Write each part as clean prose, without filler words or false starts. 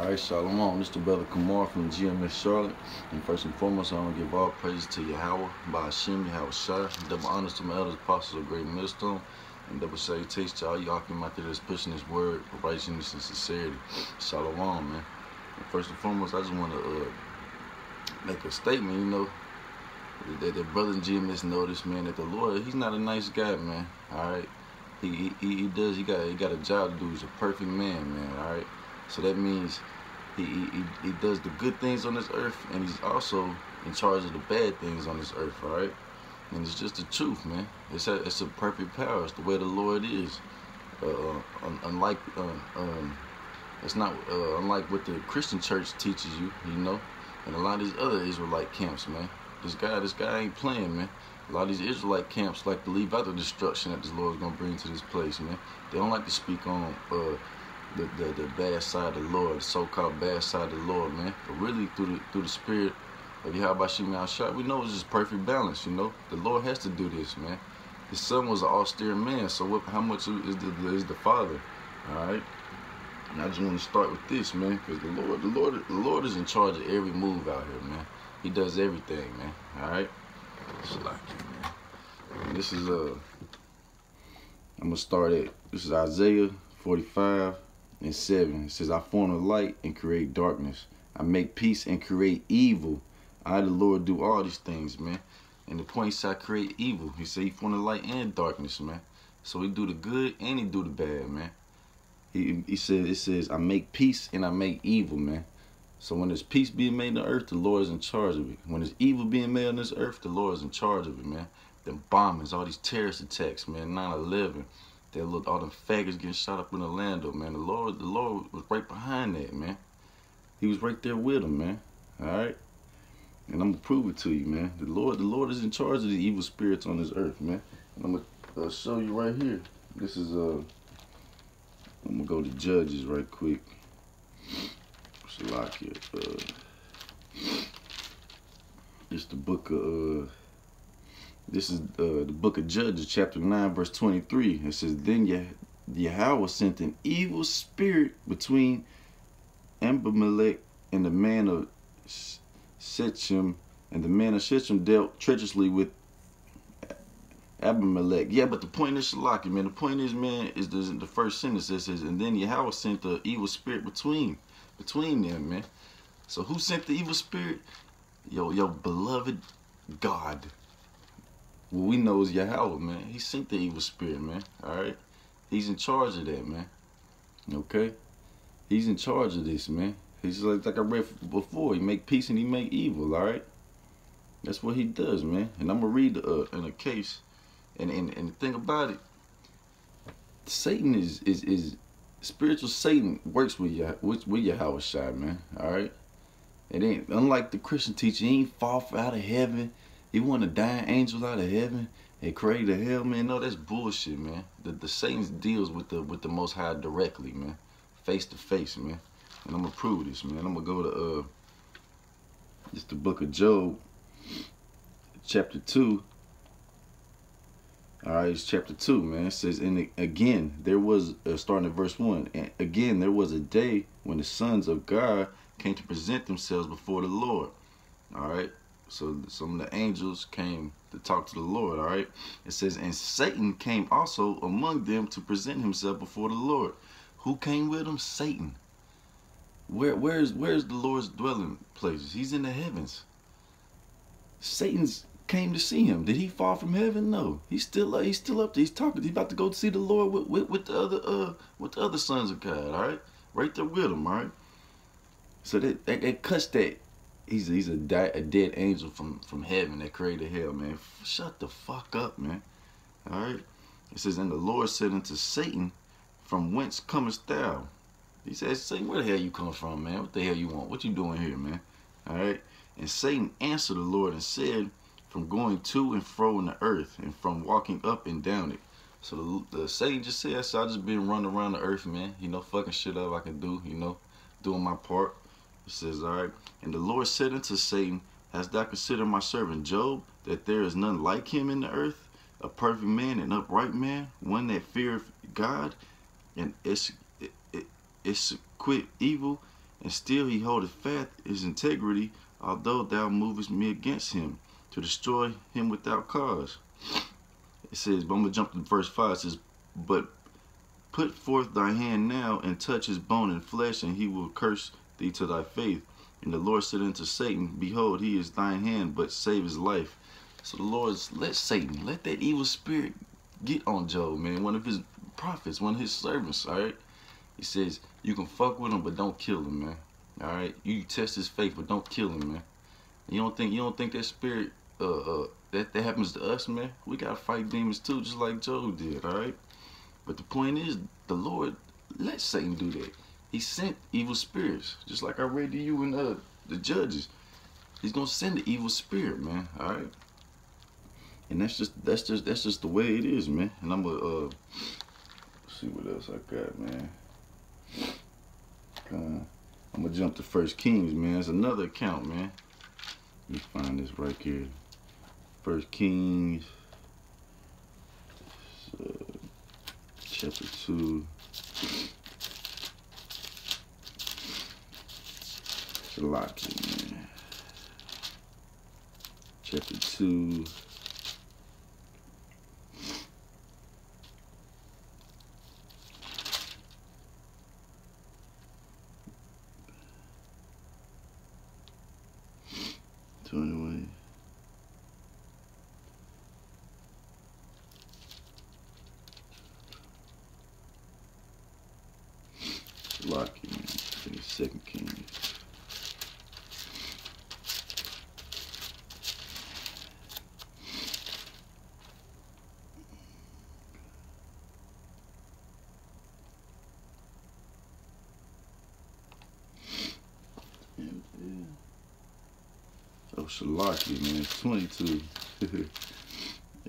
Alright, Shalom. This is the brother Kamar from GMS Charlotte. And first and foremost, I want to give all praises to Yahweh, by Hashem, Yahweh Shai. Double honors to my elders, apostles of great millstone. And double salutations to all y'all come out there that's pushing this word for righteousness and sincerity. Shalom, man. And first and foremost, I just want to make a statement, that the brothers in GMS know this, man, that the Lord, he's not a nice guy, man. Alright? He got a job to do. He's a perfect man, alright? So that means he does the good things on this earth, and he's also in charge of the bad things on this earth, all right? And it's just the truth, man. It's a perfect power. It's the way the Lord is. Unlike what the Christian church teaches you, and a lot of these other Israelite camps, man. This guy ain't playing, man. A lot of these Israelite camps like to leave out the destruction that the Lord is gonna bring to this place, man. They don't like to speak on the bad side of the Lord, the so-called bad side of the Lord, man. But really, through the spirit of Yahweh Shai, we know it's just perfect balance, The Lord has to do this, man. His son was an austere man, so how much is the Father, all right? And I just want to start with this, man, because the Lord is in charge of every move out here, man. He does everything, man. All right. It's like it, man. And this is I'm gonna start at this is Isaiah 45:7. It says, "I form the light and create darkness. I make peace and create evil. I, the Lord, do all these things, man." And the point is, I create evil. He said he formed the light and darkness, man. So he do the good and he do the bad, man. He said, it says, "I make peace and I make evil," man. So when there's peace being made on earth, the Lord is in charge of it. When there's evil being made on this earth, the Lord is in charge of it, man. Them bombings, all these terrorist attacks, man, 9/11. All them faggots getting shot up in Orlando, man. The Lord was right behind that, man. He was right there with them, man. All right? And I'm going to prove it to you, man. The Lord is in charge of the evil spirits on this earth, man. And I'm going to show you right here. This is, I'm going to go to Judges right quick. It's the book of this is the book of Judges, chapter 9, verse 23. It says, "Then Yahweh sent an evil spirit between Abimelech and the man of Shechem, and the man of Shechem dealt treacherously with Abimelech." Yeah, but the point is, Shalaki, man. The point is, man, is the first sentence that says, "And then Yahweh sent the evil spirit between them, man." So who sent the evil spirit? Your beloved God. What we know is Yahweh, man. He sent the evil spirit, man. All right? He's in charge of that, man. Okay? He's in charge of this, man. He's like I read before. He make peace and he make evil, all right? That's what he does, man. And I'm going to read in a case. And the thing about it, Satan is spiritual Satan works with Yahweh Shai, man. All right? It ain't, unlike the Christian teacher, he ain't fall out of heaven. He want to dying angels out of heaven and create a hell, man. No, that's bullshit, man. The Satan deals with the Most High directly, man, face to face, man. And I'm gonna prove this, man. I'm gonna go to just the book of Job, chapter 2. All right, it's chapter 2, man. It says, "And again, there was, starting at verse 1, and again, there was a day when the sons of God came to present themselves before the Lord." All right. So some of the angels came to talk to the Lord, all right? It says, "And Satan came also among them to present himself before the Lord." Who came with him? Satan. Where's the Lord's dwelling places? He's in the heavens. Satan's came to see him. Did he fall from heaven? No. He's still up there. He's talking. He's about to go to see the Lord with the other sons of God, all right? Right there with him, all right? So that cuts that. He's a dead angel from heaven that created hell, man. Shut the fuck up, man. All right? It says, "And the Lord said unto Satan, From whence comest thou?" He says, "Satan, where the hell you come from, man? What the hell you want? What you doing here, man?" All right? And Satan answered the Lord and said, "From going to and fro in the earth, and from walking up and down it." So the Satan just said, "So I just been running around the earth, man. Fucking shit up I can do, doing my part." It says, all right, "And the Lord said unto Satan, Hast thou considered my servant Job, that there is none like him in the earth, a perfect man, an upright man, one that feareth God, and execute evil, and still he holdeth fast his integrity, although thou movest me against him, to destroy him without cause. It says, but I'm going to jump to verse 5. It says, but put forth thy hand now, and touch his bone and flesh, and he will curse thee to thy face. And the Lord said unto Satan, behold, he is thine hand, but save his life. So the Lord, let Satan, let that evil spirit get on Job, man. One of his prophets, one of his servants, all right? He says, you can fuck with him, but don't kill him, man. All right? You test his faith, but don't kill him, man. You don't think that spirit, that happens to us, man? We got to fight demons too, just like Job did, all right? But the point is, the Lord let Satan do that. He sent evil spirits, just like I read to you in the Judges. He's gonna send the evil spirit, man. All right, and that's just the way it is, man. And I'm gonna see what else I got, man. I'm gonna jump to 1 Kings, man. It's another account, man. Let me find this right here. 1 Kings, chapter 2. Shalaki, man. Chapter 2. So anyway. Shalaki, man. In the 2nd Kings. Oh, Shalaki, man. It's 22.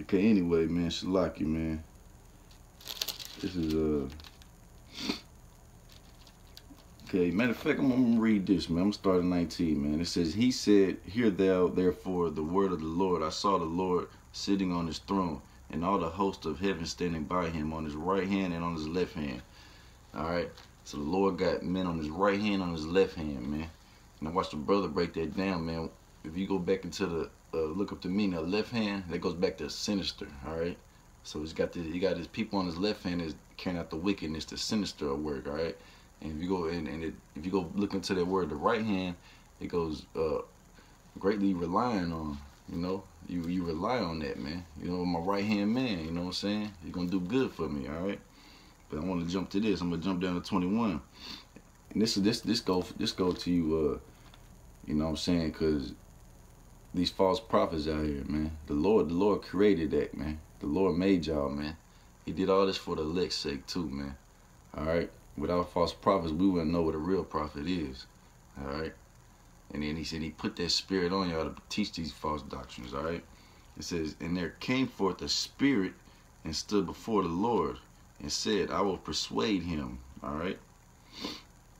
Okay, anyway, man. Shalaki, man. This is, okay, matter of fact, I'm gonna read this, man. I'm gonna start at 19, man. It says, he said, hear thou therefore the word of the Lord. I saw the Lord sitting on his throne, and all the host of heaven standing by him, on his right hand and on his left hand. All right. So the Lord got men on his right hand, on his left hand, man. And I watched the brother break that down, man. If you go back into the look up the meaning of left hand, that goes back to sinister. All right. So he got his people on his left hand is carrying out the wickedness, the sinister work. All right. And if you go if you go look into that word, the right hand, it goes greatly relying on. You know, you rely on that, man. You know, my right hand man. You know what I'm saying? You're gonna do good for me. All right. But I want to jump to this. I'm gonna jump down to 21, and this go to you. You know what I'm saying? Because these false prophets out here, man. The Lord created that, man. The Lord made y'all, man. He did all this for the elect's sake too, man. All right. Without false prophets, we wouldn't know what a real prophet is. All right. And then he said he put that spirit on y'all to teach these false doctrines. All right. It says, and there came forth a spirit and stood before the Lord and said, I will persuade him. All right.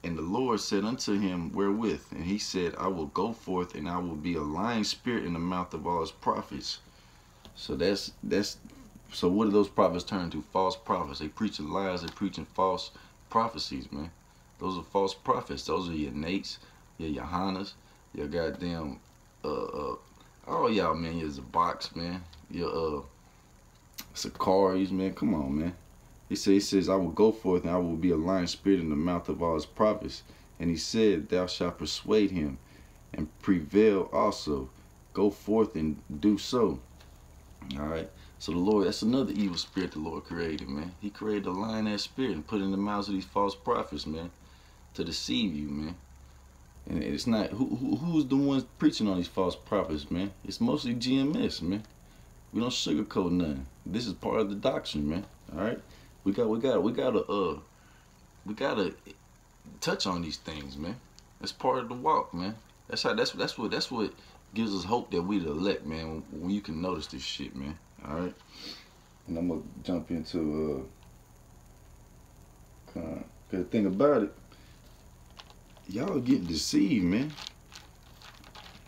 And the Lord said unto him, wherewith? And he said, I will go forth, and I will be a lying spirit in the mouth of all his prophets. So so what do those prophets turn to? False prophets. They preaching lies. They preaching false prophecies, man. Those are false prophets. Those are your Nates, your Johannas, your goddamn all y'all, man. Your Zaboks, man. Your Sakaris, man. Come on, man. He says, I will go forth, and I will be a lying spirit in the mouth of all his prophets. And he said, thou shalt persuade him, and prevail also. Go forth and do so. All right. So the Lord, that's another evil spirit the Lord created, man. He created a lying-ass spirit and put it in the mouths of these false prophets, man, to deceive you, man. And it's not, who's the ones preaching on these false prophets, man? It's mostly GMS, man. We don't sugarcoat nothing. This is part of the doctrine, man. All right. We gotta touch on these things, man. That's part of the walk, man. That's what gives us hope that we the elect, man. When you can notice this shit, man. All right. And I'm gonna jump into cause the thing about it, y'all are getting deceived, man.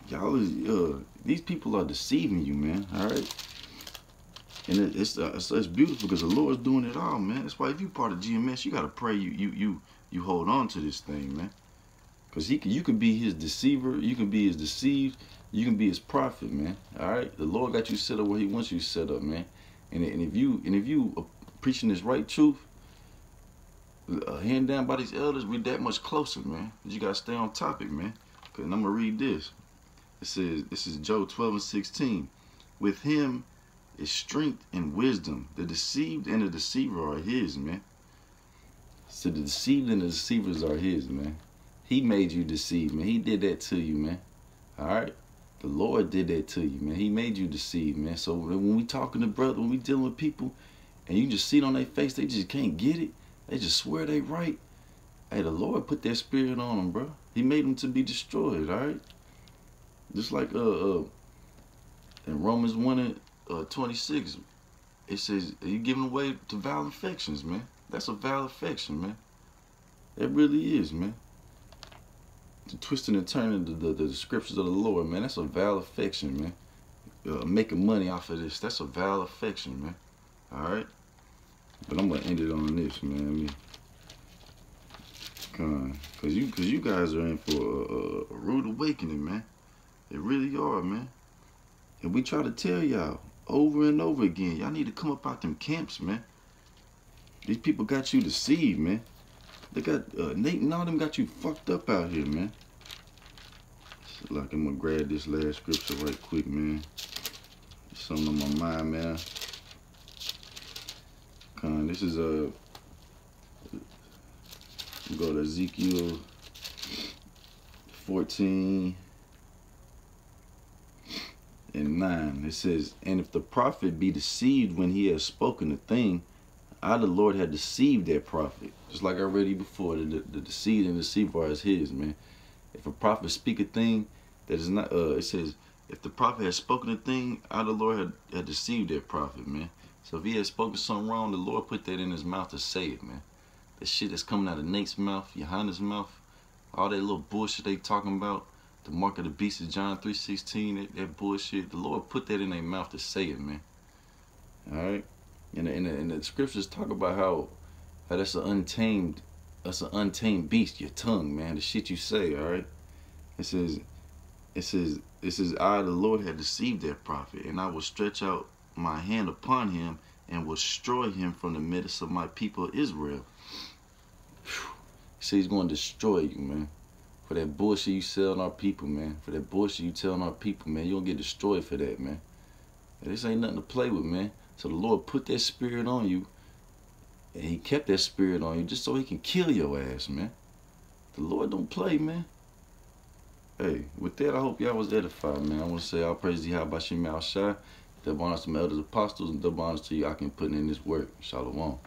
Y'all is these people are deceiving you, man. All right. And it's beautiful because the Lord's doing it all, man. That's why if you part of GMS, you gotta pray you hold on to this thing, man. Because you could be his deceiver, you can be his deceived, you can be his prophet, man. All right, the Lord got you set up where he wants you set up, man. And if you are preaching this right truth, hand down by these elders, we that much closer, man. You gotta stay on topic, man. Cause I'm gonna read this. It says, this is Job 12:16. With him is strength and wisdom. The deceived and the deceiver are his, man. So the deceived and the deceivers are his, man. He made you deceive, man. He did that to you, man. All right? The Lord did that to you, man. He made you deceive, man. So when we talking to brother, when we dealing with people, and you just see it on their face, they just can't get it. They just swear they right. Hey, the Lord put that spirit on them, bro. He made them to be destroyed, all right? Just like in Romans 1:26, it says, you giving away to vile affections, man. That's a vile affection, man. It really is, man. To twisting and turning the scriptures of the Lord, man, that's a vile affection, man. Making money off of this, that's a vile affection, man. All right? But I'm going to end it on this, man. Because you guys are in for a rude awakening, man. They really are, man. And we try to tell y'all over and over again, y'all need to come up out them camps, man. These people got you deceived, man. They got Nate and all them got you fucked up out here, man. So, like, I'm gonna grab this last scripture right quick, man. Something on my mind, man. This is go to Ezekiel 14:9. It says, and if the prophet be deceived when he has spoken a thing, I, the Lord, had deceived that prophet. Just like I read you before, the deceived and deceiver is his, man. If a prophet speak a thing that is not, it says, if the prophet has spoken a thing, I, the Lord, had deceived that prophet, man. So if he had spoken something wrong, the Lord put that in his mouth to say it, man. The shit that's coming out of Nate's mouth, Johanna's mouth, all that little bullshit they talking about, the mark of the beast is John 3:16, that bullshit, the Lord put that in their mouth to say it, man. All right? And the scriptures talk about how that's an untamed beast, your tongue, man, the shit you say, all right? It says, I, the Lord, had deceived that prophet, and I will stretch out my hand upon him and will destroy him from the midst of my people Israel. He says he's going to destroy you, man. For that bullshit you selling our people, man. For that bullshit you telling our people, man. You're going to get destroyed for that, man. And this ain't nothing to play with, man. So the Lord put that spirit on you, and he kept that spirit on you just so he can kill your ass, man. The Lord don't play, man. Hey, with that, I hope y'all was edified, man. I want to say all praise to Yahweh Bashim Al Shai. Double honors to my elders apostles, and double honors to you I can put in this work. Shalom.